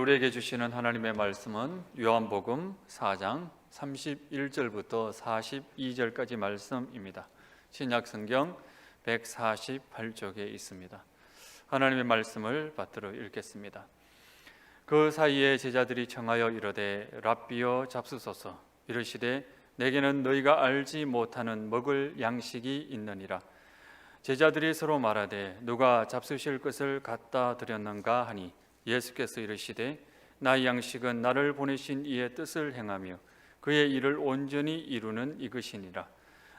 우리에게 주시는 하나님의 말씀은 요한복음 4장 31절부터 42절까지 말씀입니다. 신약성경 148쪽에 있습니다. 하나님의 말씀을 받들어 읽겠습니다. 그 사이에 제자들이 청하여 이르되 랍비여 잡수소서. 이르시되 내게는 너희가 알지 못하는 먹을 양식이 있느니라. 제자들이 서로 말하되 누가 잡수실 것을 갖다 드렸는가 하니 예수께서 이르시되 나의 양식은 나를 보내신 이의 뜻을 행하며 그의 일을 온전히 이루는 이것이니라.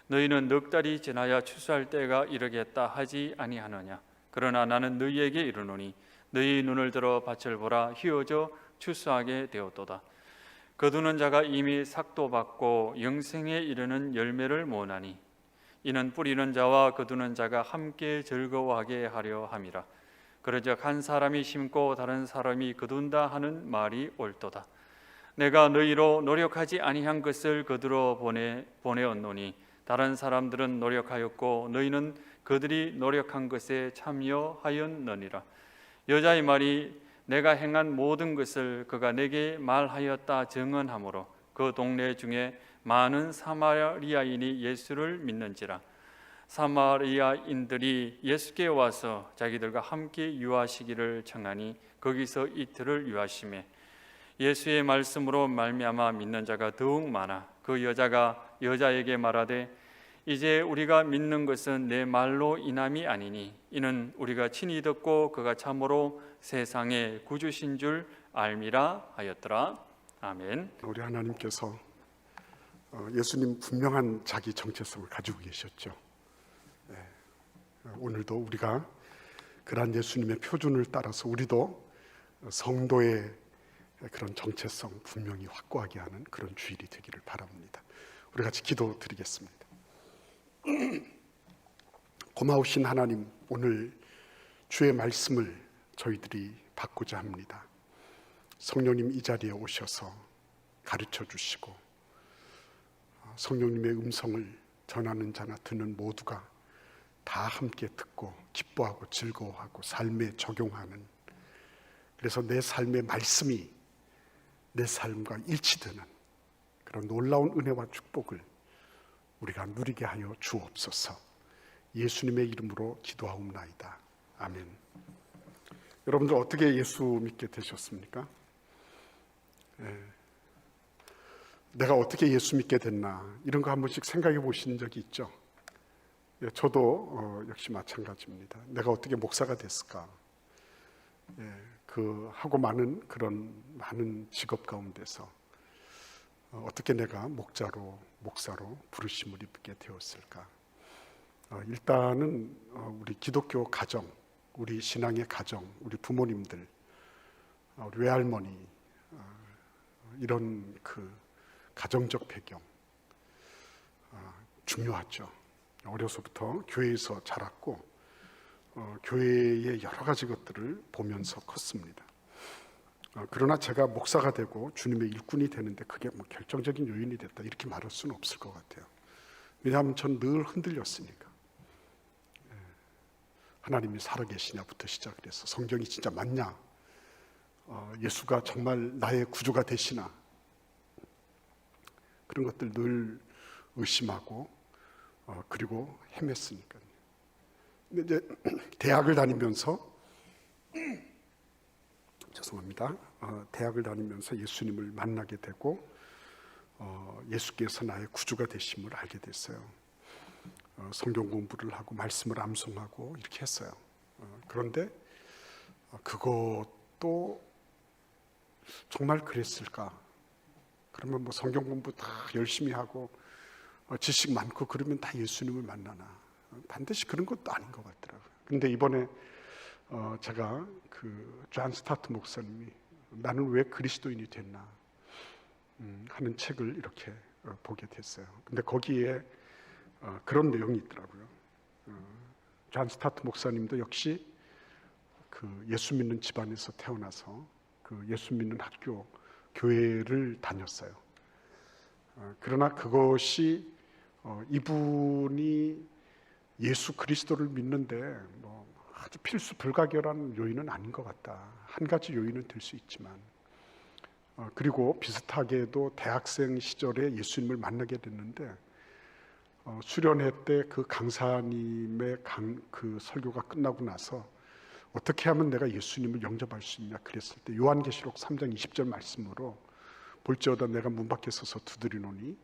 너희는 넉 달이 지나야 추수할 때가 이르겠다 하지 아니하느냐. 그러나 나는 너희에게 이르노니 너희 눈을 들어 밭을 보라. 휘어져 추수하게 되었도다. 거두는 자가 이미 삭도 받고 영생에 이르는 열매를 모으나니 이는 뿌리는 자와 거두는 자가 함께 즐거워하게 하려 함이라. 그러즉 한 사람이 심고 다른 사람이 거둔다 하는 말이 옳도다. 내가 너희로 노력하지 아니한 것을 거두러 보내었노니 다른 사람들은 노력하였고 너희는 그들이 노력한 것에 참여하였느니라. 여자의 말이 내가 행한 모든 것을 그가 내게 말하였다 증언하므로 그 동네 중에 많은 사마리아인이 예수를 믿는지라. 사마리아인들이 예수께 와서 자기들과 함께 유하시기를 청하니 거기서 이틀을 유하시매 예수의 말씀으로 말미암아 믿는 자가 더욱 많아 그 여자가 여자에게 말하되 이제 우리가 믿는 것은 내 말로 인함이 아니니 이는 우리가 친히 듣고 그가 참으로 세상의 구주신 줄 알미라 하였더라. 아멘. 우리 하나님께서 예수님 분명한 자기 정체성을 가지고 계셨죠. 오늘도 우리가 그러한 예수님의 표준을 따라서 우리도 성도의 그런 정체성 분명히 확고하게 하는 그런 주일이 되기를 바랍니다. 우리 같이 기도드리겠습니다. 고마우신 하나님, 오늘 주의 말씀을 저희들이 받고자 합니다. 성령님 이 자리에 오셔서 가르쳐 주시고 성령님의 음성을 전하는 자나 듣는 모두가 다 함께 듣고 기뻐하고 즐거워하고 삶에 적용하는, 그래서 내 삶의 말씀이 내 삶과 일치되는 그런 놀라운 은혜와 축복을 우리가 누리게 하여 주옵소서. 예수님의 이름으로 기도하옵나이다. 아멘. 여러분들 어떻게 예수 믿게 되셨습니까? 내가 어떻게 예수 믿게 됐나, 이런 거 한 번씩 생각해 보신 적이 있죠? 저도 역시 마찬가지입니다. 내가 어떻게 목사가 됐을까? 하고 많은 그런 많은 직업 가운데서 어떻게 내가 목사로 부르심을 입게 되었을까? 일단은 우리 기독교 가정, 우리 신앙의 가정, 우리 부모님들, 우리 외할머니, 이런 그 가정적 배경 중요하죠. 어려서부터 교회에서 자랐고 교회의 여러 가지 것들을 보면서 컸습니다. 그러나 제가 목사가 되고 주님의 일꾼이 되는데 그게 뭐 결정적인 요인이 됐다 이렇게 말할 수는 없을 것 같아요. 왜냐하면 전 늘 흔들렸으니까. 하나님이 살아계시냐부터 시작을 해서 성경이 진짜 맞냐, 예수가 정말 나의 구주가 되시나, 그런 것들 늘 의심하고 그리고 헤맸으니까요. 근데 이제 대학을 다니면서 대학을 다니면서 예수님을 만나게 되고 예수께서 나의 구주가 되심을 알게 됐어요. 성경 공부를 하고 말씀을 암송하고 이렇게 했어요. 그런데 그것도 정말 그랬을까? 그러면 뭐 성경 공부 다 열심히 하고 지식 많고 그러면 다 예수님을 만나나? 반드시 그런 것도 아닌 것 같더라고요. 근데 이번에 제가 존 스타트 목사님이 나는 왜 그리스도인이 됐나 하는 책을 이렇게 보게 됐어요. 근데 거기에 그런 내용이 있더라고요. 존 스타트 목사님도 역시 예수 믿는 집안에서 태어나서 예수 믿는 학교, 교회를 다녔어요. 그러나 그것이 이분이 예수 그리스도를 믿는데 뭐 아주 필수 불가결한 요인은 아닌 것 같다. 한 가지 요인은 될 수 있지만 그리고 비슷하게도 대학생 시절에 예수님을 만나게 됐는데 수련회 때 그 강사님의 그 설교가 끝나고 나서 어떻게 하면 내가 예수님을 영접할 수 있냐 그랬을 때 요한계시록 3장 20절 말씀으로 볼지어다 내가 문 밖에 서서 두드리노니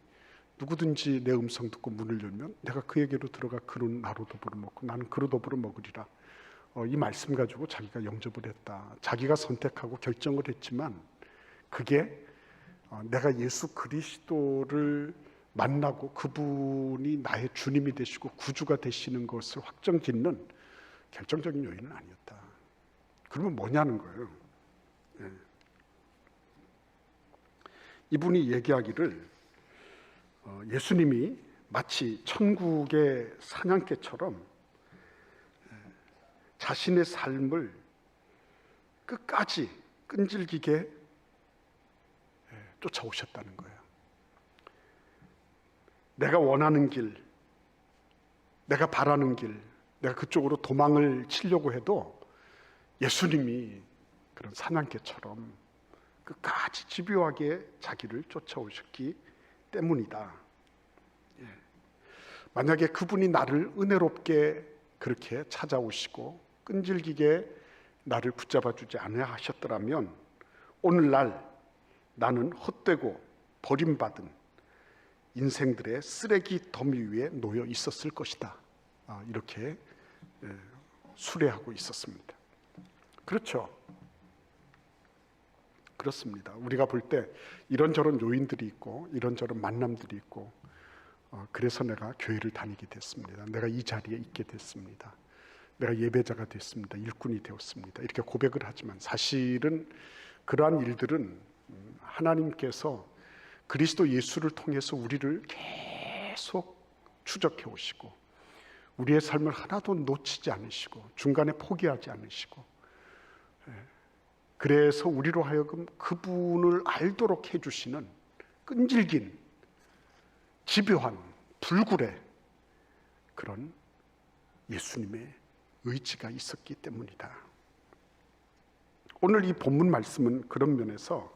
누구든지 내 음성 듣고 문을 열면 내가 그에게로 들어가 그는 나로 더불어 먹고 나는 그로 더불어 먹으리라. 이 말씀 가지고 자기가 영접을 했다. 자기가 선택하고 결정을 했지만 그게 내가 예수 그리스도를 만나고 그분이 나의 주님이 되시고 구주가 되시는 것을 확정짓는 결정적인 요인은 아니었다. 그러면 뭐냐는 거예요. 이분이 얘기하기를 예수님이 마치 천국의 사냥개처럼 자신의 삶을 끝까지 끈질기게 쫓아오셨다는 거예요. 내가 원하는 길, 내가 바라는 길, 내가 그쪽으로 도망을 치려고 해도 예수님이 그런 사냥개처럼 끝까지 집요하게 자기를 쫓아오셨기 때문이다. 만약에 그분이 나를 은혜롭게 그렇게 찾아오시고 끈질기게 나를 붙잡아 주지 않아 하셨더라면 오늘날 나는 헛되고 버림받은 인생들의 쓰레기 더미 위에 놓여 있었을 것이다. 이렇게 수레하고 있었습니다. 그렇죠. 그렇습니다. 우리가 볼 때 이런저런 요인들이 있고 이런저런 만남들이 있고 그래서 내가 교회를 다니게 됐습니다. 내가 이 자리에 있게 됐습니다. 내가 예배자가 됐습니다. 일꾼이 되었습니다. 이렇게 고백을 하지만 사실은 그러한 일들은 하나님께서 그리스도 예수를 통해서 우리를 계속 추적해 오시고 우리의 삶을 하나도 놓치지 않으시고 중간에 포기하지 않으시고 그래서 우리로 하여금 그분을 알도록 해주시는 끈질긴 집요한 불굴의 그런 예수님의 의지가 있었기 때문이다. 오늘 이 본문 말씀은 그런 면에서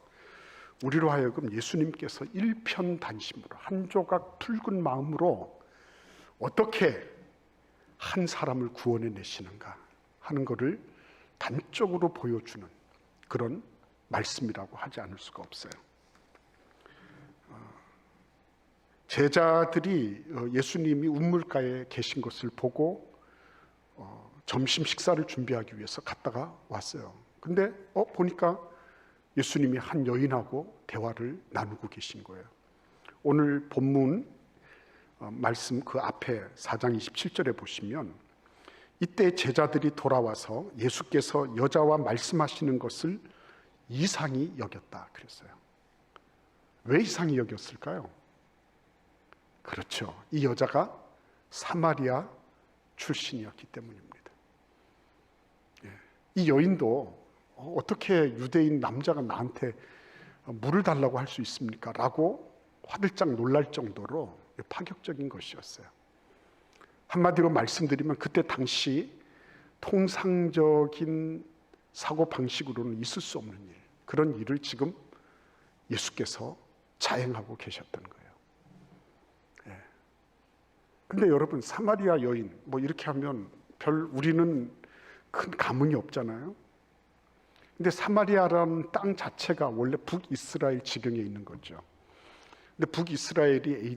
우리로 하여금 예수님께서 일편단심으로 한 조각 붉은 마음으로 어떻게 한 사람을 구원해 내시는가 하는 것을 단적으로 보여주는 그런 말씀이라고 하지 않을 수가 없어요. 제자들이 예수님이 우물가에 계신 것을 보고 점심 식사를 준비하기 위해서 갔다가 왔어요. 근데 보니까 예수님이 한 여인하고 대화를 나누고 계신 거예요. 오늘 본문 말씀 그 앞에 4장 27절에 보시면 이때 제자들이 돌아와서 예수께서 여자와 말씀하시는 것을 이상히 여겼다 그랬어요. 왜 이상히 여겼을까요? 그렇죠. 이 여자가 사마리아 출신이었기 때문입니다. 이 여인도 어떻게 유대인 남자가 나한테 물을 달라고 할 수 있습니까? 라고 화들짝 놀랄 정도로 파격적인 것이었어요. 한마디로 말씀드리면 그때 당시 통상적인 사고방식으로는 있을 수 없는 일, 그런 일을 지금 예수께서 자행하고 계셨던 거예요. 근데 여러분 사마리아 여인 이렇게 하면 우리는 큰 감흥이 없잖아요. 근데 사마리아라는 땅 자체가 원래 북이스라엘 지경에 있는 거죠. 근데 북이스라엘이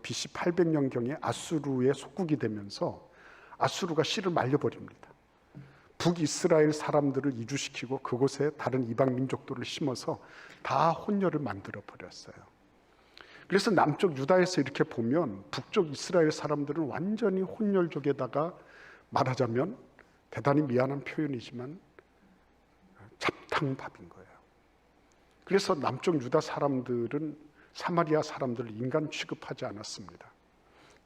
BC 800년경에 아수르의 속국이 되면서 아수르가 씨를 말려버립니다. 북이스라엘 사람들을 이주시키고 그곳에 다른 이방 민족들을 심어서 다 혼혈을 만들어 버렸어요. 그래서 남쪽 유다에서 이렇게 보면 북쪽 이스라엘 사람들은 완전히 혼혈족에다가 말하자면 대단히 미안한 표현이지만 잡탕밥인 거예요. 그래서 남쪽 유다 사람들은 사마리아 사람들을 인간 취급하지 않았습니다.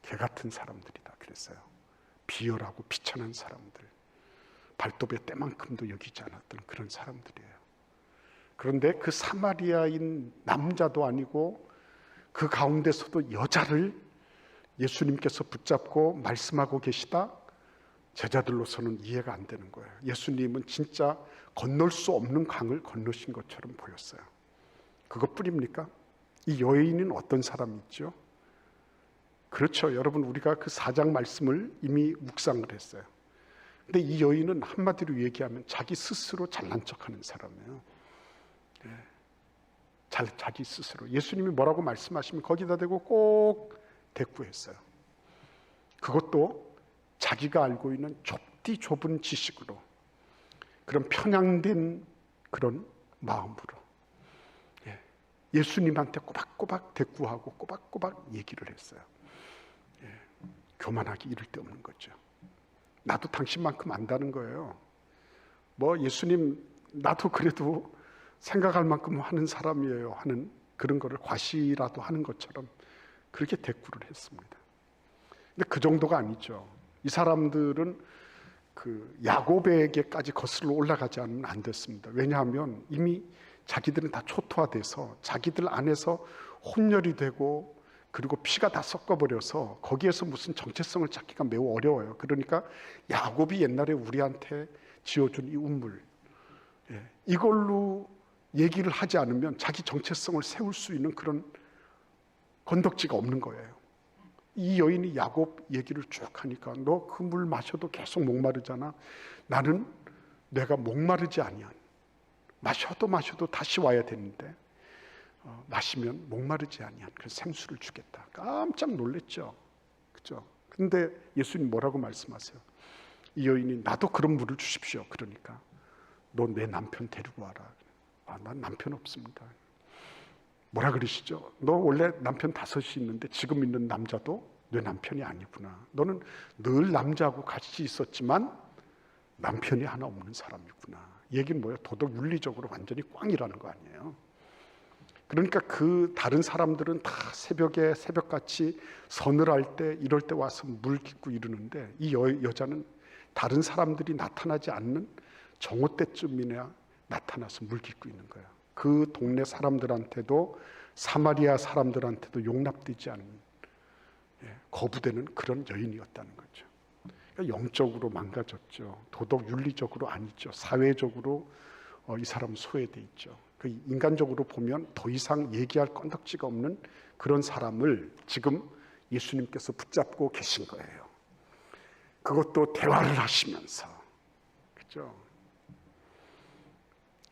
개 같은 사람들이다 그랬어요. 비열하고 비천한 사람들, 발톱의 때만큼도 여기지 않았던 그런 사람들이에요. 그런데 그 사마리아인 남자도 아니고 그 가운데서도 여자를 예수님께서 붙잡고 말씀하고 계시다? 제자들로서는 이해가 안 되는 거예요. 예수님은 진짜 건널 수 없는 강을 건너신 것처럼 보였어요. 그것뿐입니까? 이 여인은 어떤 사람이죠? 그렇죠. 여러분, 우리가 그 4장 말씀을 이미 묵상을 했어요. 근데 이 여인은 한마디로 얘기하면 자기 스스로 잘난 척하는 사람이에요. 자기 스스로. 예수님이 뭐라고 말씀하시면 거기다 대고 꼭 대꾸했어요. 그것도 자기가 알고 있는 좁디 좁은 지식으로, 그런 편향된 그런 마음으로 예수님한테 꼬박꼬박 대꾸하고 꼬박꼬박 얘기를 했어요. 교만하기 이를 데 없는 거죠. 나도 당신만큼 안다는 거예요. 뭐 예수님, 나도 그래도 생각할 만큼 하는 사람이에요 하는 그런 거를 과시라도 하는 것처럼 그렇게 대꾸를 했습니다. 근데 그 정도가 아니죠. 이 사람들은 그 야곱에게까지 거슬러 올라가지 않으면 안 됐습니다. 왜냐하면 이미 자기들은 다 초토화돼서 자기들 안에서 혼혈이 되고 그리고 피가 다 섞어버려서 거기에서 무슨 정체성을 찾기가 매우 어려워요. 그러니까 야곱이 옛날에 우리한테 지어준 이 운물, 이걸로 얘기를 하지 않으면 자기 정체성을 세울 수 있는 그런 건덕지가 없는 거예요. 이 여인이 야곱 얘기를 쭉 하니까 너 그 물 마셔도 계속 목마르잖아. 나는 내가 목마르지 아니한, 마셔도 다시 와야 되는데 마시면 목마르지 아니한 그 생수를 주겠다. 깜짝 놀랐죠. 그죠? 근데 예수님 뭐라고 말씀하세요? 이 여인이 나도 그런 물을 주십시오. 그러니까 너 내 남편 데리고 와라. 난 남편 없습니다. 뭐라 그러시죠? 너 원래 남편 5이 있는데 지금 있는 남자도 내 남편이 아니구나. 너는 늘 남자하고 같이 있었지만 남편이 하나 없는 사람이구나. 얘기는 뭐예요? 도덕 윤리적으로 완전히 꽝이라는 거 아니에요. 그러니까 그 다른 사람들은 다 새벽에 새벽같이 서늘할 때 이럴 때 와서 물 깃고 이러는데 이 여자는 다른 사람들이 나타나지 않는 정오 때쯤이나 나타나서 물 깃고 있는 거예요. 그 동네 사람들한테도 사마리아 사람들한테도 용납되지 않는, 거부되는 그런 여인이었다는 거죠. 그러니까 영적으로 망가졌죠. 도덕 윤리적으로 아니죠. 사회적으로 이 사람은 소외돼 있죠. 그 인간적으로 보면 더 이상 얘기할 건덕지가 없는 그런 사람을 지금 예수님께서 붙잡고 계신 거예요. 그것도 대화를 하시면서. 그죠?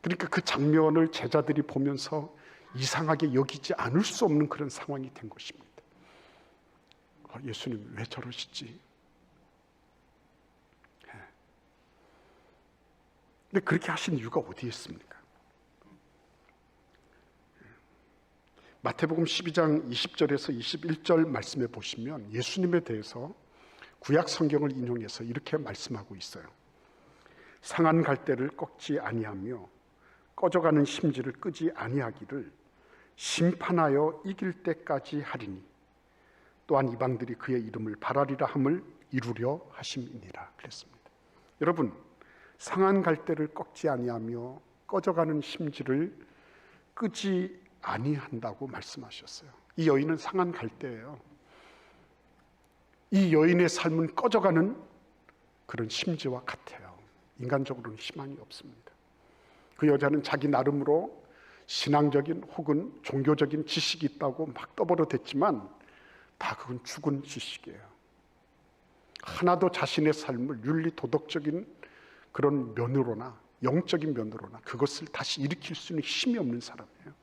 그러니까 그 장면을 제자들이 보면서 이상하게 여기지 않을 수 없는 그런 상황이 된 것입니다. 예수님 왜 저러시지? 근데 그렇게 하신 이유가 어디에 있습니까? 마태복음 12장 20절에서 21절 말씀에 보시면 예수님에 대해서 구약 성경을 인용해서 이렇게 말씀하고 있어요. 상한 갈대를 꺾지 아니하며 꺼져가는 심지를 끄지 아니하기를 심판하여 이길 때까지 하리니 또한 이방들이 그의 이름을 바라리라 함을 이루려 하심이니라 그랬습니다. 여러분, 상한 갈대를 꺾지 아니하며 꺼져가는 심지를 끄지 아니한다고 말씀하셨어요. 이 여인은 상한 갈대예요. 이 여인의 삶은 꺼져가는 그런 심지와 같아요. 인간적으로는 희망이 없습니다. 그 여자는 자기 나름으로 신앙적인 혹은 종교적인 지식이 있다고 막 떠벌어댔지만 다 그건 죽은 지식이에요. 하나도 자신의 삶을 윤리 도덕적인 그런 면으로나 영적인 면으로나 그것을 다시 일으킬 수 있는 힘이 없는 사람이에요.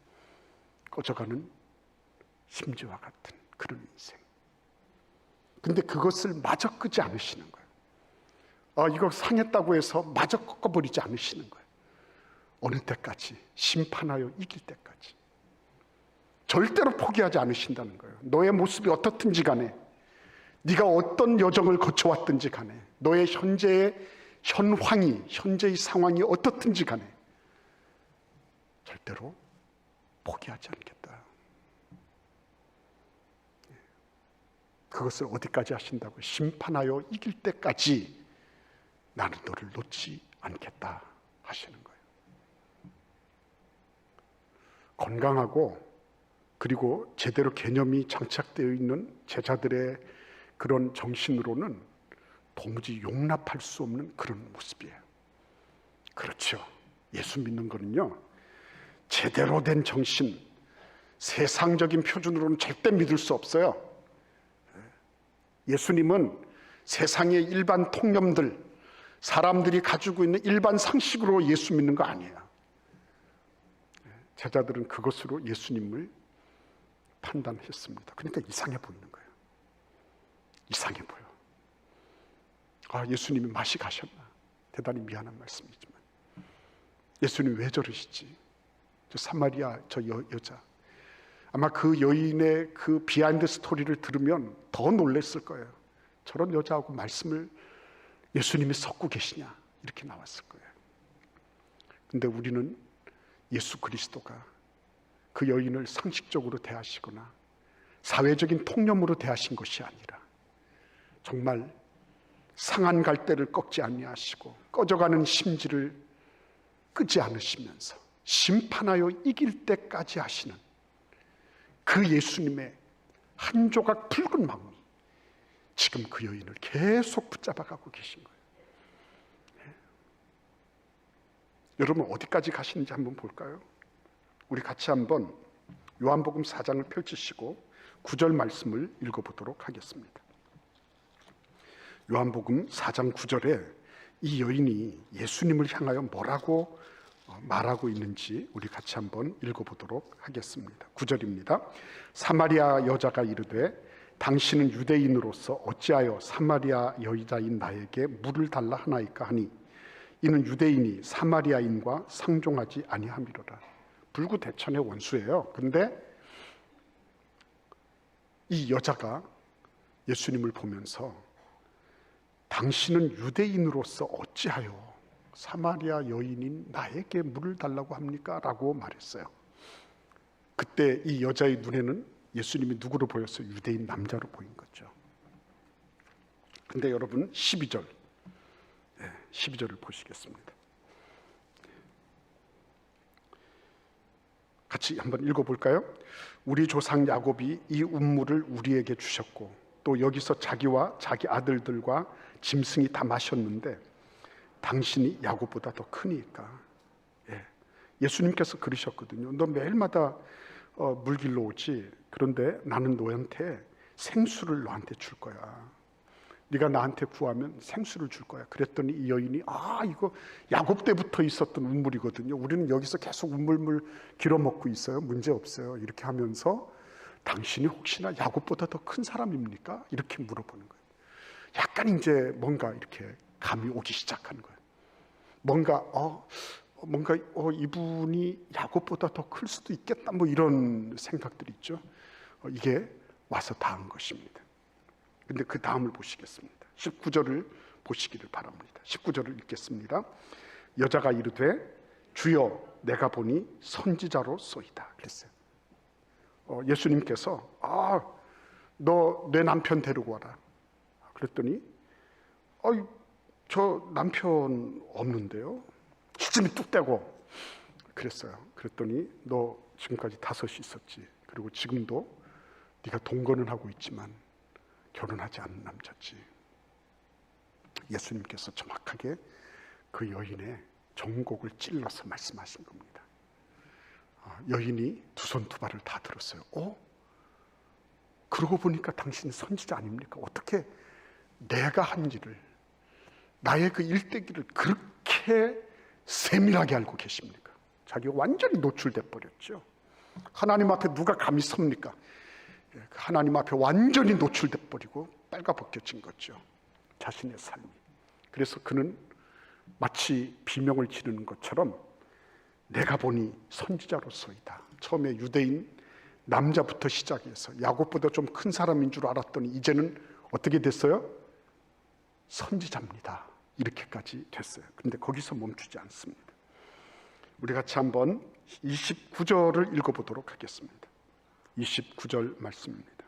꺼져가는 심지와 같은 그런 인생. 근데 그것을 마저 끄지 않으시는 거예요. 이거 상했다고 해서 마저 꺾어버리지 않으시는 거예요. 어느 때까지? 심판하여 이길 때까지. 절대로 포기하지 않으신다는 거예요. 너의 모습이 어떻든지 간에, 네가 어떤 여정을 거쳐왔든지 간에, 너의 현재의 현황이, 현재의 상황이 어떻든지 간에 절대로 포기하지 않겠다. 그것을 어디까지 하신다고요? 심판하여 이길 때까지 나는 너를 놓지 않겠다 하시는 거예요. 건강하고 그리고 제대로 개념이 장착되어 있는 제자들의 그런 정신으로는 도무지 용납할 수 없는 그런 모습이에요. 그렇죠. 예수 믿는 거는요, 제대로 된 정신, 세상적인 표준으로는 절대 믿을 수 없어요. 예수님은 세상의 일반 통념들, 사람들이 가지고 있는 일반 상식으로 예수 믿는 거 아니에요. 제자들은 그것으로 예수님을 판단했습니다. 그러니까 이상해 보이는 거예요. 이상해 보여. 아, 예수님이 맛이 가셨나? 대단히 미안한 말씀이지만 예수님 왜 저러시지? 저 사마리아 저 여자, 아마 그 여인의 그 비하인드 스토리를 들으면 더 놀랬을 거예요. 저런 여자하고 말씀을 예수님이 섞고 계시냐, 이렇게 나왔을 거예요. 근데 우리는 예수 그리스도가 그 여인을 상식적으로 대하시거나 사회적인 통념으로 대하신 것이 아니라 정말 상한 갈대를 꺾지 아니하시고 꺼져가는 심지를 끄지 않으시면서 심판하여 이길 때까지 하시는 그 예수님의 한 조각 붉은 마음이 지금 그 여인을 계속 붙잡아가고 계신 거예요. 여러분 어디까지 가시는지 한번 볼까요? 우리 같이 한번 요한복음 4장을 펼치시고 9절 말씀을 읽어보도록 하겠습니다. 요한복음 4장 9절에 이 여인이 예수님을 향하여 뭐라고 말하고 있는지 우리 같이 한번 읽어보도록 하겠습니다. 9절입니다. 사마리아 여자가 이르되 당신은 유대인으로서 어찌하여 사마리아 여자인 나에게 물을 달라 하나이까 하니 이는 유대인이 사마리아인과 상종하지 아니함이로라. 불구대천의 원수예요. 근데 이 여자가 예수님을 보면서 당신은 유대인으로서 어찌하여 사마리아 여인인 나에게 물을 달라고 합니까? 라고 말했어요. 그때 이 여자의 눈에는 예수님이 누구로 보였어요? 유대인 남자로 보인 거죠. 근데 여러분 12절 12절을 보시겠습니다. 같이 한번 읽어볼까요? 우리 조상 야곱이 이 운물을 우리에게 주셨고 또 여기서 자기와 자기 아들들과 짐승이 다 마셨는데 당신이 야곱보다 더 크니까. 예수님께서 그러셨거든요. 너 매일마다 물 길러 오지. 그런데 나는 너한테 생수를 너한테 줄 거야. 네가 나한테 구하면 생수를 줄 거야. 그랬더니 이 여인이 이거 야곱 때부터 있었던 운물이거든요. 우리는 여기서 계속 운물물 길어 먹고 있어요. 문제 없어요. 이렇게 하면서 당신이 혹시나 야곱보다 더 큰 사람입니까? 이렇게 물어보는 거예요. 약간 이제 뭔가 이렇게 감이 오기 시작하는 거예요. 뭔가 이분이 야곱보다 더 클 수도 있겠다, 뭐 이런 생각들이 있죠. 이게 와서 닿은 것입니다. 근데 그 다음을 보시겠습니다. 19절을 보시기를 바랍니다. 19절을 읽겠습니다. 여자가 이르되 주여 내가 보니 선지자로소이다 그랬어요. 예수님께서 너 내 남편 데리고 와라. 그랬더니 저 남편 없는데요. 시침이 뚝 떼고 그랬어요. 그랬더니 너 지금까지 5이 있었지. 그리고 지금도 네가 동거는 하고 있지만 결혼하지 않은 남자지. 예수님께서 정확하게 그 여인의 정곡을 찔러서 말씀하신 겁니다. 여인이 두 손 두 발을 다 들었어요. 그러고 보니까 당신이 선지자 아닙니까? 어떻게 내가 한 일을, 나의 그 일대기를 그렇게 세밀하게 알고 계십니까? 자기가 완전히 노출돼 버렸죠. 하나님 앞에 누가 감히 섭니까? 하나님 앞에 완전히 노출돼 버리고 빨가벗겨진 거죠. 자신의 삶이. 그래서 그는 마치 비명을 지르는 것처럼 내가 보니 선지자로소이다. 처음에 유대인 남자부터 시작해서 야곱보다 좀 큰 사람인 줄 알았더니 이제는 어떻게 됐어요? 선지자입니다. 이렇게까지 됐어요. 그런데 거기서 멈추지 않습니다. 우리 같이 한번 29절을 읽어보도록 하겠습니다. 29절 말씀입니다.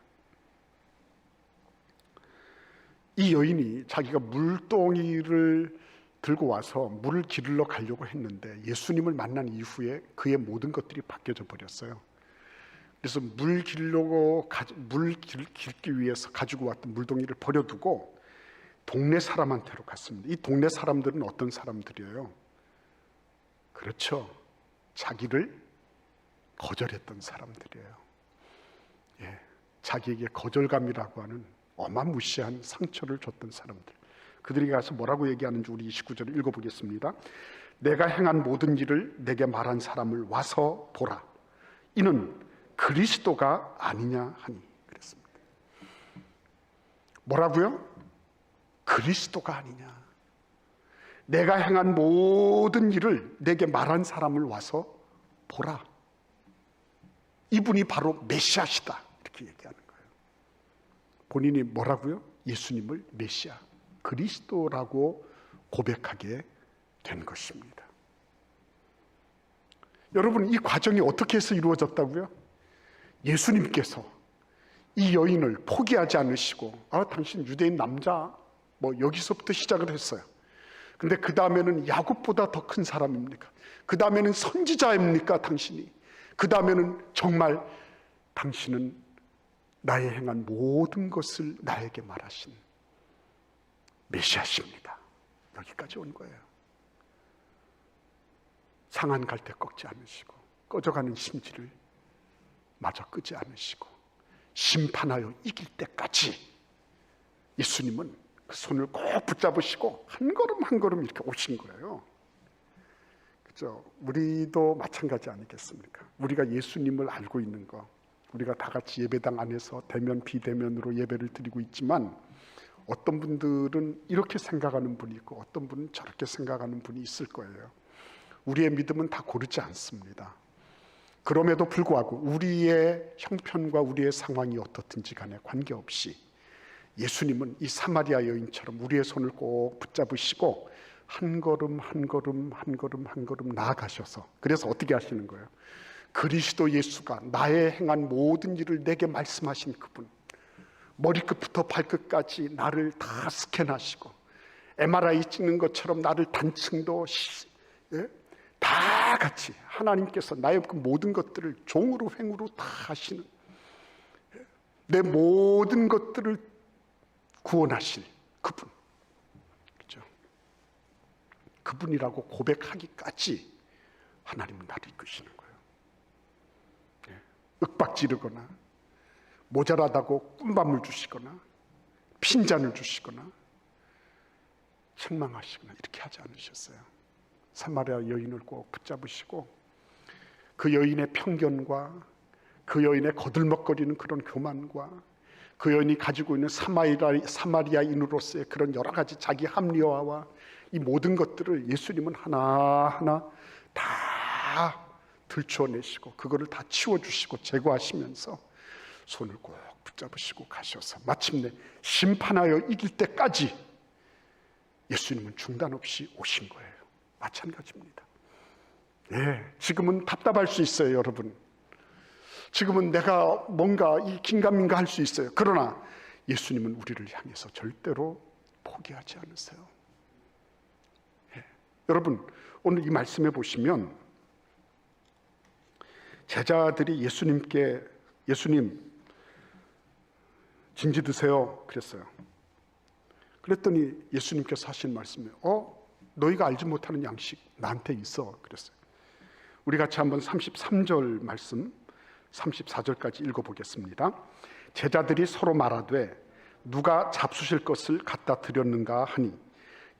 이 여인이 자기가 물동이를 들고 와서 물을 기르러 가려고 했는데 예수님을 만난 이후에 그의 모든 것들이 바뀌어져 버렸어요. 그래서 물 길기 위해서 가지고 왔던 물동이를 버려두고 동네 사람한테로 갔습니다. 이 동네 사람들은 어떤 사람들이에요? 그렇죠. 자기를 거절했던 사람들이에요. 예, 자기에게 거절감이라고 하는 어마무시한 상처를 줬던 사람들. 그들이 가서 뭐라고 얘기하는지 우리 29절을 읽어보겠습니다. 내가 행한 모든 일을 내게 말한 사람을 와서 보라. 이는 그리스도가 아니냐 하니 그랬습니다. 뭐라고요? 그리스도가 아니냐. 내가 행한 모든 일을 내게 말한 사람을 와서 보라. 이분이 바로 메시아시다. 이렇게 얘기하는 거예요. 본인이 뭐라고요? 예수님을 메시아, 그리스도라고 고백하게 된 것입니다. 여러분, 이 과정이 어떻게 해서 이루어졌다고요? 예수님께서 이 여인을 포기하지 않으시고, 당신 유대인 남자, 여기서부터 시작을 했어요. 근데 그 다음에는 야곱보다 더 큰 사람입니까? 그 다음에는 선지자입니까 당신이? 그 다음에는 정말 당신은 나의 행한 모든 것을 나에게 말하신 메시아십니다. 여기까지 온 거예요. 상한 갈 때 꺾지 않으시고, 꺼져가는 심지를 마저 끄지 않으시고, 심판하여 이길 때까지 예수님은 그 손을 꼭 붙잡으시고 한 걸음 한 걸음 이렇게 오신 거예요. 그죠? 우리도 마찬가지 아니겠습니까? 우리가 예수님을 알고 있는 거, 우리가 다 같이 예배당 안에서 대면 비대면으로 예배를 드리고 있지만, 어떤 분들은 이렇게 생각하는 분이 있고 어떤 분은 저렇게 생각하는 분이 있을 거예요. 우리의 믿음은 다 고르지 않습니다. 그럼에도 불구하고 우리의 형편과 우리의 상황이 어떻든지 간에 관계없이 예수님은 이 사마리아 여인처럼 우리의 손을 꼭 붙잡으시고 한 걸음 한 걸음 한 걸음 한 걸음 나아가셔서, 그래서 어떻게 하시는 거예요? 그리스도 예수가 나의 행한 모든 일을 내게 말씀하신 그분, 머리끝부터 발끝까지 나를 다 스캔하시고 MRI 찍는 것처럼 나를 단층도 다 같이 하나님께서 나의 그 모든 것들을 종으로 횡으로 다 하시는, 내 모든 것들을 구원하실 그분, 그렇죠? 그분이라고 고백하기까지 하나님은 나를 이끄시는 거예요. 윽박지르거나 모자라다고 꿀밤을 주시거나 핀잔을 주시거나 책망하시거나 이렇게 하지 않으셨어요. 사마리아 여인을 꼭 붙잡으시고 그 여인의 편견과 그 여인의 거들먹거리는 그런 교만과 그 여인이 가지고 있는 사마리아인으로서의 그런 여러 가지 자기 합리화와 이 모든 것들을 예수님은 하나하나 다 들추어내시고 그거를 다 치워주시고 제거하시면서 손을 꼭 붙잡으시고 가셔서 마침내 심판하여 이길 때까지 예수님은 중단 없이 오신 거예요. 마찬가지입니다. 지금은 답답할 수 있어요, 여러분. 지금은 내가 뭔가 이 긴가민가 할 수 있어요. 그러나 예수님은 우리를 향해서 절대로 포기하지 않으세요. 여러분, 오늘 이 말씀에 보시면 제자들이 예수님께 예수님 진지 드세요 그랬어요. 그랬더니 예수님께서 하신 말씀이 너희가 알지 못하는 양식 나한테 있어 그랬어요. 우리 같이 한번 33절 말씀 34절까지 읽어보겠습니다. 제자들이 서로 말하되 누가 잡수실 것을 갖다 드렸는가 하니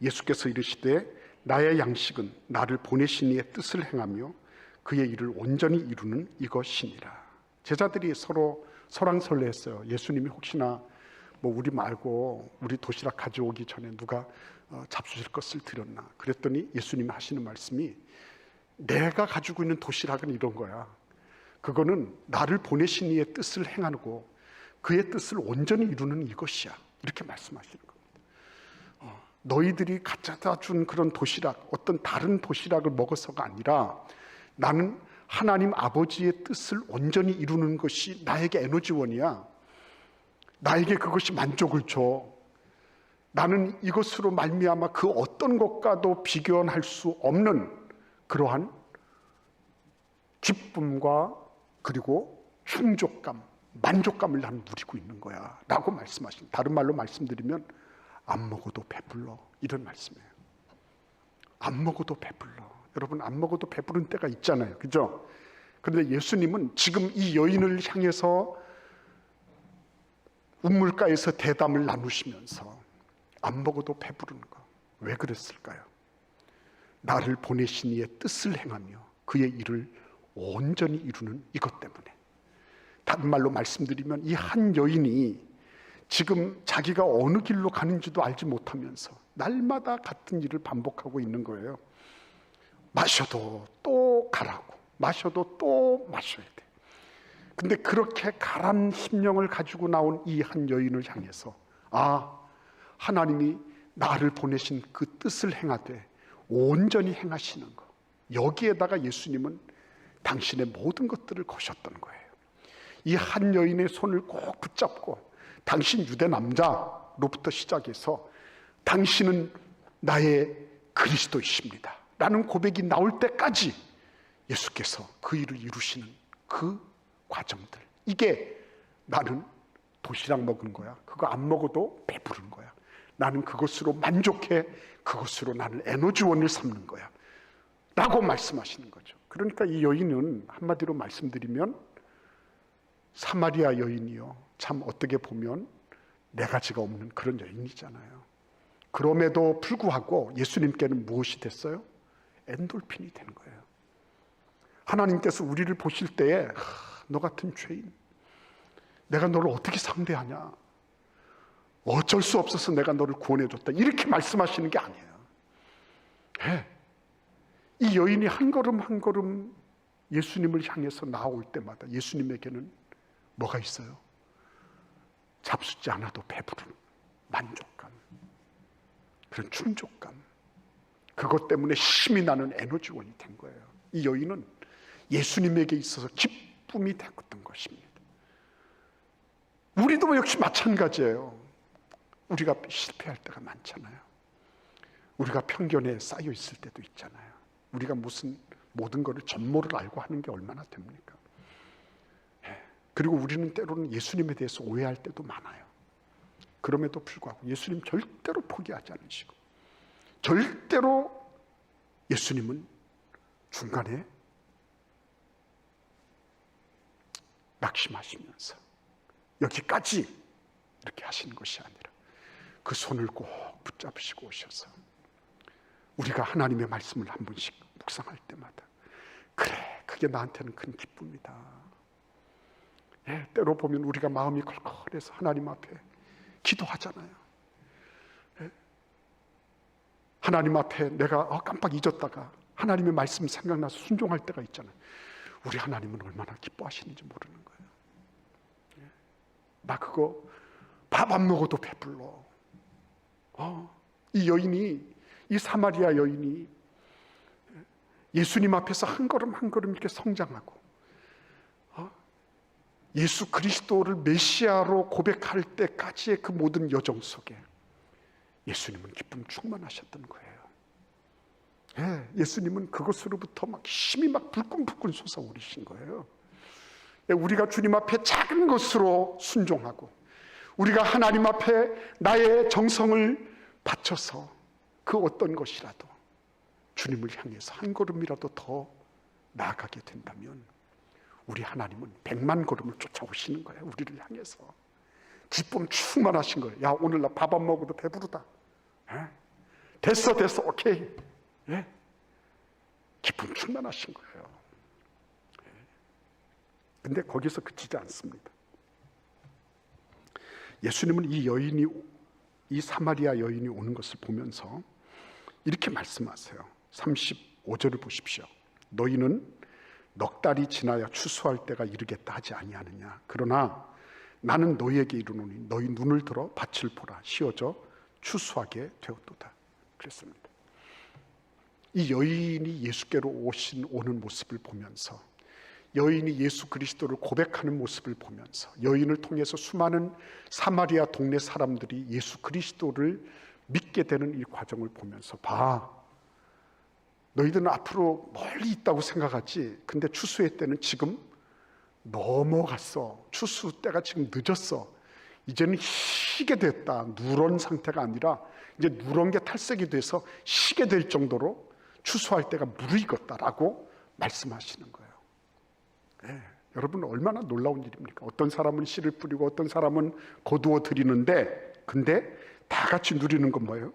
예수께서 이르시되 나의 양식은 나를 보내신 이의 뜻을 행하며 그의 일을 온전히 이루는 이것이니라. 제자들이 서로 설왕설래했어요. 예수님이 혹시나 우리 말고 우리 도시락 가져오기 전에 누가 잡수실 것을 드렸나. 그랬더니 예수님이 하시는 말씀이 내가 가지고 있는 도시락은 이런 거야. 그거는 나를 보내신 이의 뜻을 행하고 그의 뜻을 온전히 이루는 이것이야. 이렇게 말씀하시는 겁니다. 너희들이 갖다 준 그런 도시락, 어떤 다른 도시락을 먹어서가 아니라 나는 하나님 아버지의 뜻을 온전히 이루는 것이 나에게 에너지원이야. 나에게 그것이 만족을 줘. 나는 이것으로 말미암아 그 어떤 것과도 비교할 수 없는 그러한 기쁨과 그리고 충족감, 만족감을 나는 누리고 있는 거야 라고 말씀하신, 다른 말로 말씀드리면 안 먹어도 배불러, 이런 말씀이에요. 안 먹어도 배불러. 여러분, 안 먹어도 배부른 때가 있잖아요, 그죠? 그런데 예수님은 지금 이 여인을 향해서 우물가에서 대담을 나누시면서 안 먹어도 배부르는 거, 왜 그랬을까요? 나를 보내신 이의 뜻을 행하며 그의 일을 온전히 이루는 이것 때문에. 다른 말로 말씀드리면 이 한 여인이 지금 자기가 어느 길로 가는지도 알지 못하면서 날마다 같은 일을 반복하고 있는 거예요. 마셔도 또 가라고, 마셔도 또 마셔야 돼. 근데 그렇게 가란 심령을 가지고 나온 이 한 여인을 향해서 하나님이 나를 보내신 그 뜻을 행하되 온전히 행하시는 것, 여기에다가 예수님은 당신의 모든 것들을 거셨던 거예요. 이 한 여인의 손을 꼭 붙잡고 당신 유대 남자로부터 시작해서 당신은 나의 그리스도이십니다 라는 고백이 나올 때까지 예수께서 그 일을 이루시는 그 과정들, 이게 나는 도시락 먹은 거야, 그거 안 먹어도 배부른 거야, 나는 그것으로 만족해, 그것으로 나는 에너지원을 삼는 거야 라고 말씀하시는 거죠. 그러니까 이 여인은 한마디로 말씀드리면 사마리아 여인이요, 참 어떻게 보면 네 가지가 없는 그런 여인이잖아요. 그럼에도 불구하고 예수님께는 무엇이 됐어요? 엔돌핀이 된 거예요. 하나님께서 우리를 보실 때에 너 같은 죄인, 내가 너를 어떻게 상대하냐, 어쩔 수 없어서 내가 너를 구원해줬다, 이렇게 말씀하시는 게 아니에요. 이 여인이 한 걸음 한 걸음 예수님을 향해서 나아올 때마다 예수님에게는 뭐가 있어요? 잡수지 않아도 배부른 만족감, 그런 충족감, 그것 때문에 힘이 나는 에너지원이 된 거예요. 이 여인은 예수님에게 있어서 기쁨이 됐던 것입니다. 우리도 역시 마찬가지예요. 우리가 실패할 때가 많잖아요. 우리가 편견에 쌓여 있을 때도 있잖아요. 우리가 무슨 모든 것을 전모를 알고 하는 게 얼마나 됩니까? 그리고 우리는 때로는 예수님에 대해서 오해할 때도 많아요. 그럼에도 불구하고 예수님 절대로 포기하지 않으시고, 절대로 예수님은 중간에 낙심하시면서 여기까지 이렇게 하시는 것이 아니라 그 손을 꼭 붙잡으시고 오셔서 우리가 하나님의 말씀을 한 번씩 묵상할 때마다 그래, 그게 나한테는 큰 기쁨이다. 때로 보면 우리가 마음이 컬컬해서 하나님 앞에 기도하잖아요. 하나님 앞에 내가 깜빡 잊었다가 하나님의 말씀 생각나서 순종할 때가 있잖아요. 우리 하나님은 얼마나 기뻐하시는지 모르는 거예요. 나 그거 밥 안 먹어도 배불러. 이 여인이, 이 사마리아 여인이 예수님 앞에서 한 걸음 한 걸음 이렇게 성장하고 예수 그리스도를 메시아로 고백할 때까지의 그 모든 여정 속에 예수님은 기쁨 충만하셨던 거예요. 예수님은 그것으로부터 막 힘이 막 불끈불끈 솟아오르신 거예요. 우리가 주님 앞에 작은 것으로 순종하고 우리가 하나님 앞에 나의 정성을 바쳐서 그 어떤 것이라도 주님을 향해서 한 걸음이라도 더 나아가게 된다면 우리 하나님은 100만 걸음을 쫓아오시는 거예요. 우리를 향해서 기쁨 충만하신 거예요. 야, 오늘 나 밥 안 먹어도 배부르다. 됐어 오케이. 기쁨 충만하신 거예요. 근데 거기서 그치지 않습니다. 예수님은 이 사마리아 여인이 오는 것을 보면서 이렇게 말씀하세요. 35절을 보십시오. 너희는 넉 달이 지나야 추수할 때가 이르겠다 하지 아니하느냐. 그러나 나는 너희에게 이르노니 너희 눈을 들어 밭을 보라. 씌어져 추수하게 되었도다. 그랬습니다. 이 여인이 예수께로 오는 모습을 보면서, 여인이 예수 그리스도를 고백하는 모습을 보면서, 여인을 통해서 수많은 사마리아 동네 사람들이 예수 그리스도를 믿게 되는 이 과정을 보면서, 봐, 너희들은 앞으로 멀리 있다고 생각하지, 근데 추수의 때는 지금 넘어갔어. 추수 때가 지금 늦었어. 이제는 희게 됐다. 누런 상태가 아니라 이제 누런 게 탈색이 돼서 희게 될 정도로 추수할 때가 무르익었다라고 말씀하시는 거예요. 여러분 얼마나 놀라운 일입니까? 어떤 사람은 씨를 뿌리고 어떤 사람은 거두어 드리는데, 근데 다 같이 누리는 건 뭐예요?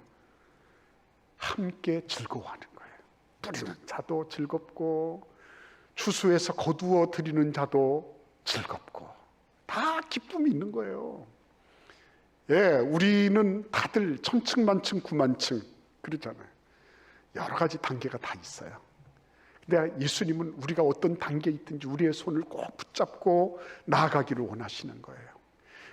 함께 즐거워하는 거예요. 뿌리는 자도 즐겁고 추수해서 거두어 드리는 자도 즐겁고 다 기쁨이 있는 거예요. 우리는 다들 천층만층 구만층 그러잖아요. 여러 가지 단계가 다 있어요. 근데 예수님은 우리가 어떤 단계에 있든지 우리의 손을 꼭 붙잡고 나아가기를 원하시는 거예요.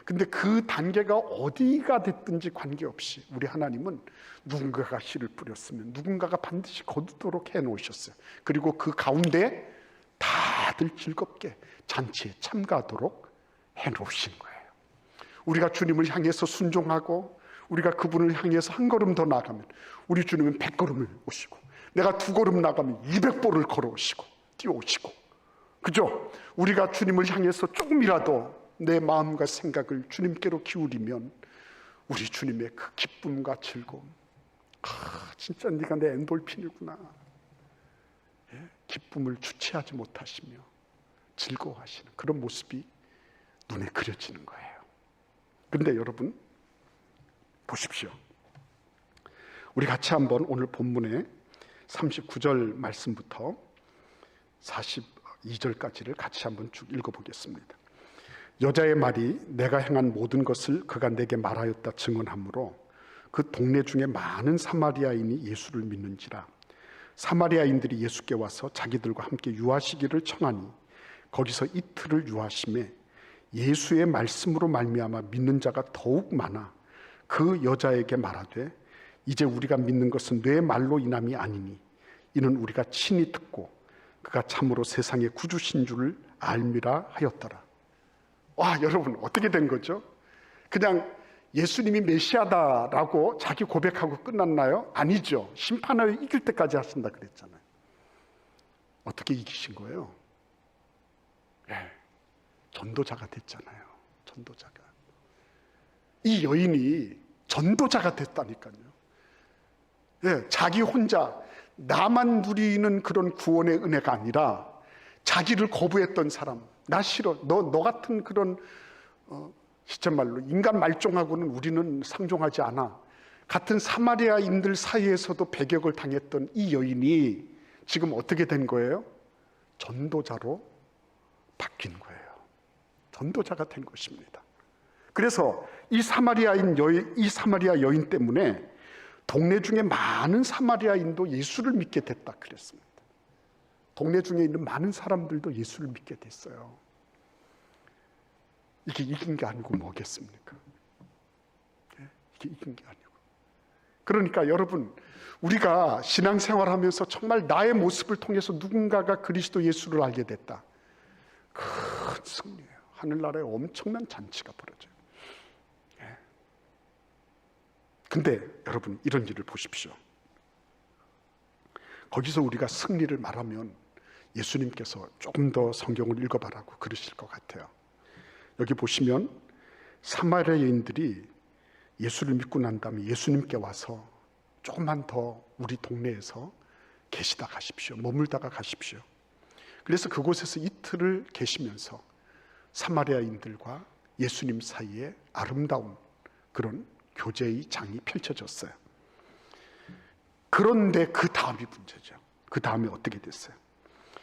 근데 그 단계가 어디가 됐든지 관계없이 우리 하나님은 누군가가 씨를 뿌렸으면 누군가가 반드시 거두도록 해놓으셨어요. 그리고 그 가운데 다들 즐겁게 잔치에 참가하도록 해놓으신 거예요. 우리가 주님을 향해서 순종하고 우리가 그분을 향해서 한 걸음 더 나가면 우리 주님은 100걸음을 오시고, 내가 2걸음 나가면 200보를 걸어오시고 뛰어오시고, 그죠? 우리가 주님을 향해서 조금이라도 내 마음과 생각을 주님께로 기울이면 우리 주님의 그 기쁨과 즐거움, 진짜 네가 내 엔돌핀이구나, 기쁨을 주체하지 못하시며 즐거워하시는 그런 모습이 눈에 그려지는 거예요. 그런데 여러분 보십시오. 우리 같이 한번 오늘 본문의 39절 말씀부터 42절까지를 같이 한번 쭉 읽어보겠습니다. 여자의 말이 내가 행한 모든 것을 그가 내게 말하였다 증언하므로 그 동네 중에 많은 사마리아인이 예수를 믿는지라. 사마리아인들이 예수께 와서 자기들과 함께 유하시기를 청하니 거기서 이틀을 유하심에 예수의 말씀으로 말미암아 믿는 자가 더욱 많아 그 여자에게 말하되 이제 우리가 믿는 것은 내 말로 인함이 아니니 이는 우리가 친히 듣고 그가 참으로 세상의 구주신 줄을 알미라 하였더라. 와, 여러분 어떻게 된 거죠? 그냥 예수님이 메시아다라고 자기 고백하고 끝났나요? 아니죠. 심판을 이길 때까지 하신다 그랬잖아요. 어떻게 이기신 거예요? 전도자가 됐잖아요. 전도자가. 이 여인이 전도자가 됐다니까요. 자기 혼자 나만 누리는 그런 구원의 은혜가 아니라 자기를 거부했던 사람, 나 싫어, 너 같은 그런 시쳇말로 인간 말종하고는 우리는 상종하지 않아, 같은 사마리아인들 사이에서도 배격을 당했던 이 여인이 지금 어떻게 된 거예요? 전도자로 바뀐 거예요. 전도자가 된 것입니다. 그래서 이 사마리아 여인 때문에 동네 중에 많은 사마리아인도 예수를 믿게 됐다 그랬습니다. 동네 중에 있는 많은 사람들도 예수를 믿게 됐어요. 이게 이긴 게 아니고 뭐겠습니까? 이게 이긴 게 아니고. 그러니까 여러분, 우리가 신앙생활하면서 정말 나의 모습을 통해서 누군가가 그리스도 예수를 알게 됐다. 큰 승리예요. 하늘나라에 엄청난 잔치가 벌어져요. 근데 여러분 이런 일을 보십시오. 거기서 우리가 승리를 말하면 예수님께서 조금 더 성경을 읽어봐라고 그러실 것 같아요. 여기 보시면 사마리아인들이 예수를 믿고 난 다음에 예수님께 와서 조금만 더 우리 동네에서 계시다 가십시오. 머물다가 가십시오. 그래서 그곳에서 이틀을 계시면서 사마리아인들과 예수님 사이에 아름다운 그런 교제의 장이 펼쳐졌어요. 그런데 그 다음이 문제죠. 그 다음에 어떻게 됐어요?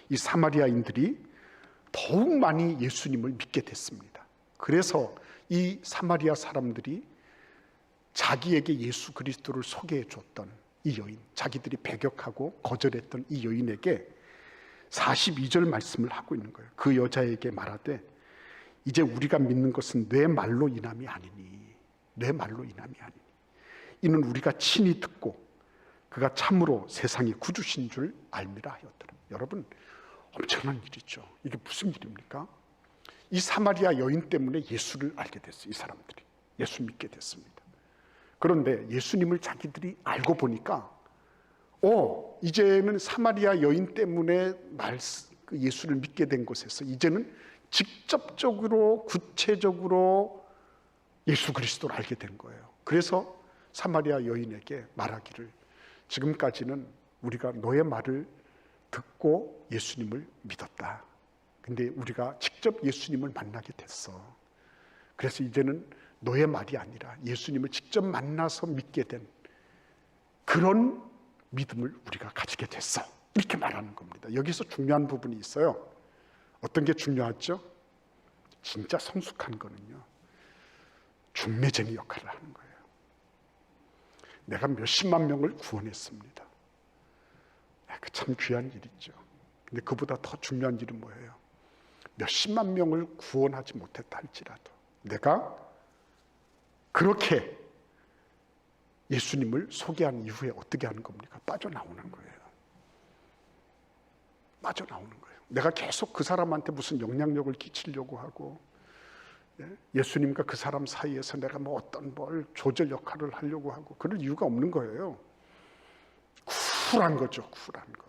이 사마리아인들이 더욱 많이 예수님을 믿게 됐습니다. 그래서 이 사마리아 사람들이 자기에게 예수 그리스도를 소개해 줬던 이 여인, 자기들이 배격하고 거절했던 이 여인에게 42절 말씀을 하고 있는 거예요. 그 여자에게 말하되 이제 우리가 믿는 것은 내 말로 인함이 아니니, 내 말로 인함이 아니니 이는 우리가 친히 듣고 그가 참으로 세상의 구주신 줄 알미라 하였더라. 여러분 엄청난 일이죠. 이게 무슨 일입니까? 이 사마리아 여인 때문에 예수를 알게 됐어요. 이 사람들이 예수 믿게 됐습니다. 그런데 예수님을 자기들이 알고 보니까 이제는 사마리아 여인 때문에 예수를 믿게 된 곳에서 이제는 직접적으로 구체적으로 예수 그리스도를 알게 된 거예요. 그래서 사마리아 여인에게 말하기를 지금까지는 우리가 너의 말을 듣고 예수님을 믿었다. 근데 우리가 직접 예수님을 만나게 됐어. 그래서 이제는 너의 말이 아니라 예수님을 직접 만나서 믿게 된 그런 믿음을 우리가 가지게 됐어. 이렇게 말하는 겁니다. 여기서 중요한 부분이 있어요. 어떤 게 중요하죠? 진짜 성숙한 거는요, 중매쟁이 역할을 하는 거예요. 내가 몇십만 명을 구원했습니다. 그 참 귀한 일이죠. 근데 그보다 더 중요한 일은 뭐예요? 몇십만 명을 구원하지 못했다 할지라도 내가 그렇게 예수님을 소개한 이후에 어떻게 하는 겁니까? 빠져나오는 거예요. 빠져나오는 거예요. 내가 계속 그 사람한테 무슨 영향력을 끼치려고 하고, 예수님과 그 사람 사이에서 내가 뭐 어떤 뭘 조절 역할을 하려고 하고 그럴 이유가 없는 거예요. 쿨한 거죠. 쿨한 거.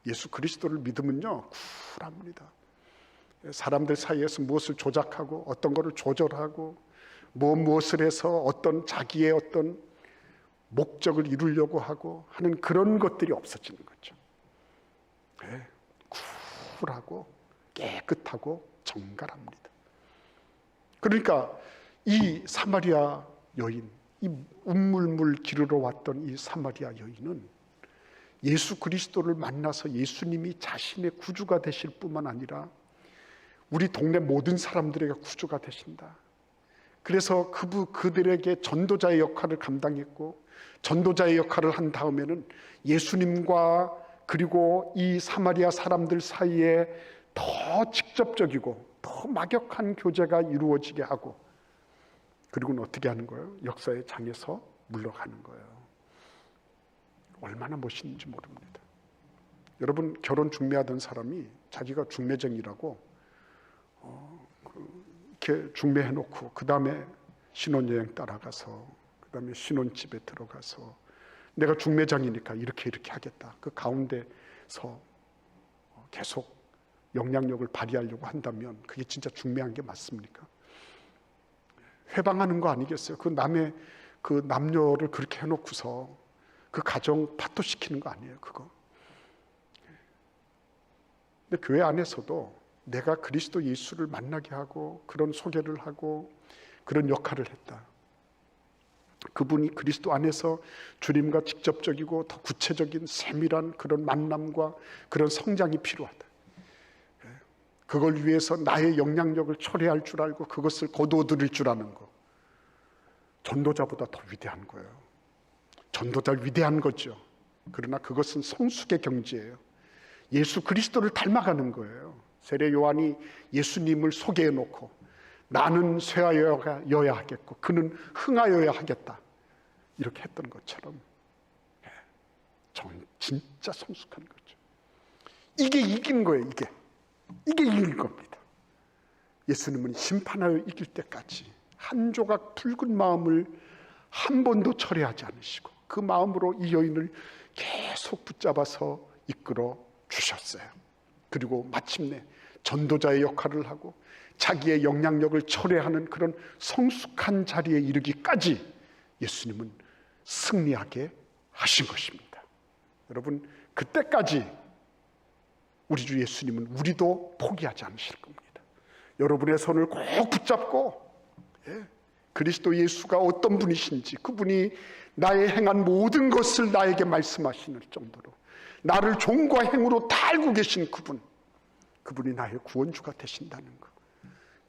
예수 그리스도를 믿으면요, 쿨합니다. 사람들 사이에서 무엇을 조작하고 어떤 것을 조절하고 무엇을 해서 어떤 자기의 어떤 목적을 이루려고 하고 하는 그런 것들이 없어지는 거죠. 쿨하고 깨끗하고 정갈합니다. 그러니까 이 사마리아 여인, 이 운물물 기르러 왔던 이 사마리아 여인은 예수 그리스도를 만나서 예수님이 자신의 구주가 되실 뿐만 아니라 우리 동네 모든 사람들에게 구주가 되신다. 그래서 그들에게 전도자의 역할을 감당했고, 전도자의 역할을 한 다음에는 예수님과 그리고 이 사마리아 사람들 사이에 더 직접적이고 더 막역한 교제가 이루어지게 하고, 그리고는 어떻게 하는 거예요? 역사의 장에서 물러가는 거예요. 얼마나 멋있는지 모릅니다. 여러분, 결혼 중매하던 사람이 자기가 중매쟁이라고 이렇게 중매해놓고 그 다음에 신혼여행 따라가서 그 다음에 신혼집에 들어가서 내가 중매장이니까 이렇게 하겠다, 그 가운데서 계속 영향력을 발휘하려고 한다면 그게 진짜 중매한 게 맞습니까? 회방하는 거 아니겠어요? 그 남의 그 남녀를 그렇게 해놓고서 그 가정 파토시키는 거 아니에요, 그거. 근데 교회 안에서도 내가 그리스도 예수를 만나게 하고 그런 소개를 하고 그런 역할을 했다. 그분이 그리스도 안에서 주님과 직접적이고 더 구체적인 세밀한 그런 만남과 그런 성장이 필요하다. 그걸 위해서 나의 영향력을 초래할 줄 알고 그것을 거두어들일 줄 아는 거, 전도자보다 더 위대한 거예요. 전도자 위대한 거죠. 그러나 그것은 성숙의 경지예요. 예수 그리스도를 닮아가는 거예요. 세례 요한이 예수님을 소개해 놓고 나는 쇠하여야 하겠고 그는 흥하여야 하겠다, 이렇게 했던 것처럼 저는 진짜 성숙한 거죠. 이게 이긴 거예요. 이게 이긴 겁니다. 예수님은 심판하여 이길 때까지 한 조각 붉은 마음을 한 번도 철회하지 않으시고 그 마음으로 이 여인을 계속 붙잡아서 이끌어 주셨어요. 그리고 마침내 전도자의 역할을 하고 자기의 영향력을 철회하는 그런 성숙한 자리에 이르기까지 예수님은 승리하게 하신 것입니다. 여러분, 그때까지 우리 주 예수님은 우리도 포기하지 않으실 겁니다. 여러분의 손을 꼭 붙잡고 그리스도 예수가 어떤 분이신지, 그분이 나의 행한 모든 것을 나에게 말씀하시는 정도로 나를 종과 행으로 다 알고 계신 그분이 나의 구원주가 되신다는 것,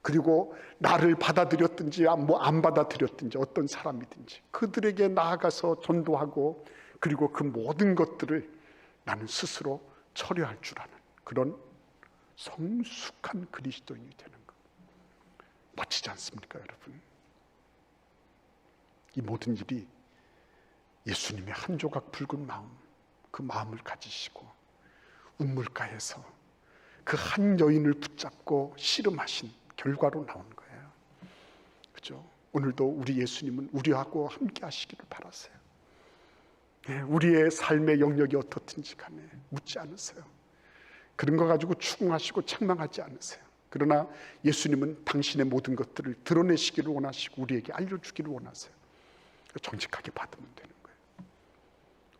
그리고 나를 받아들였든지 안 받아들였든지 어떤 사람이든지 그들에게 나아가서 전도하고 그리고 그 모든 것들을 나는 스스로 처리할 줄 아는 그런 성숙한 그리스도인이 되는 것, 멋지지 않습니까, 여러분? 이 모든 일이 예수님의 한 조각 붉은 마음, 그 마음을 가지시고 운물가에서 그 한 여인을 붙잡고 씨름하신 결과로 나온 거예요. 그죠? 오늘도 우리 예수님은 우리하고 함께 하시기를 바라세요. 우리의 삶의 영역이 어떻든지 간에 묻지 않으세요. 그런 거 가지고 추궁하시고 책망하지 않으세요. 그러나 예수님은 당신의 모든 것들을 드러내시기를 원하시고 우리에게 알려주기를 원하세요. 정직하게 받으면 되는 거예요.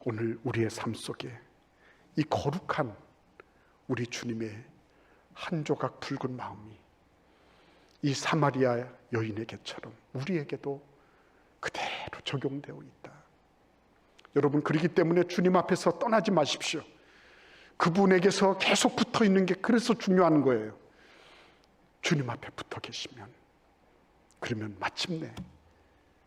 오늘 우리의 삶 속에 이 거룩한 우리 주님의 한 조각 붉은 마음이 이 사마리아 여인에게처럼 우리에게도 그대로 적용되어 있다. 여러분, 그렇기 때문에 주님 앞에서 떠나지 마십시오. 그분에게서 계속 붙어 있는 게 그래서 중요한 거예요. 주님 앞에 붙어 계시면, 그러면 마침내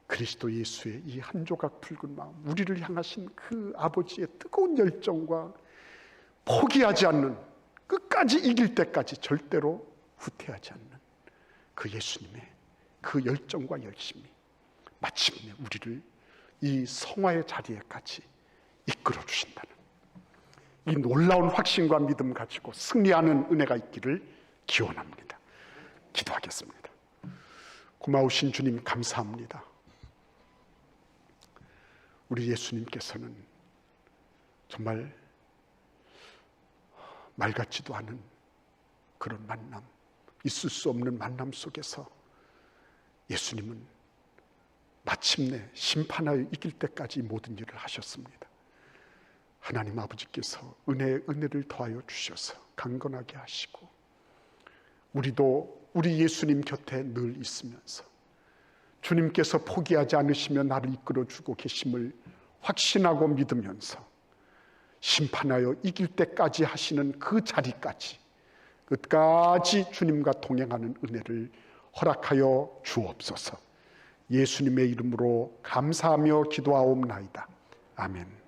그리스도 예수의 이 한 조각 붉은 마음, 우리를 향하신 그 아버지의 뜨거운 열정과 포기하지 않는, 끝까지 이길 때까지 절대로 후퇴하지 않는 그 예수님의 그 열정과 열심이 마침내 우리를 이 성화의 자리에까지 이끌어 주신다는 이 놀라운 확신과 믿음 가지고 승리하는 은혜가 있기를 기원합니다. 기도하겠습니다. 고마우신 주님, 감사합니다. 우리 예수님께서는 정말 말 같지도 않은 그런 만남, 있을 수 없는 만남 속에서 예수님은 마침내 심판하여 이길 때까지 모든 일을 하셨습니다. 하나님 아버지께서 은혜를 더하여 주셔서 강건하게 하시고, 우리도 우리 예수님 곁에 늘 있으면서 주님께서 포기하지 않으시며 나를 이끌어주고 계심을 확신하고 믿으면서 심판하여 이길 때까지 하시는 그 자리까지 끝까지 주님과 동행하는 은혜를 허락하여 주옵소서. 예수님의 이름으로 감사하며 기도하옵나이다. 아멘.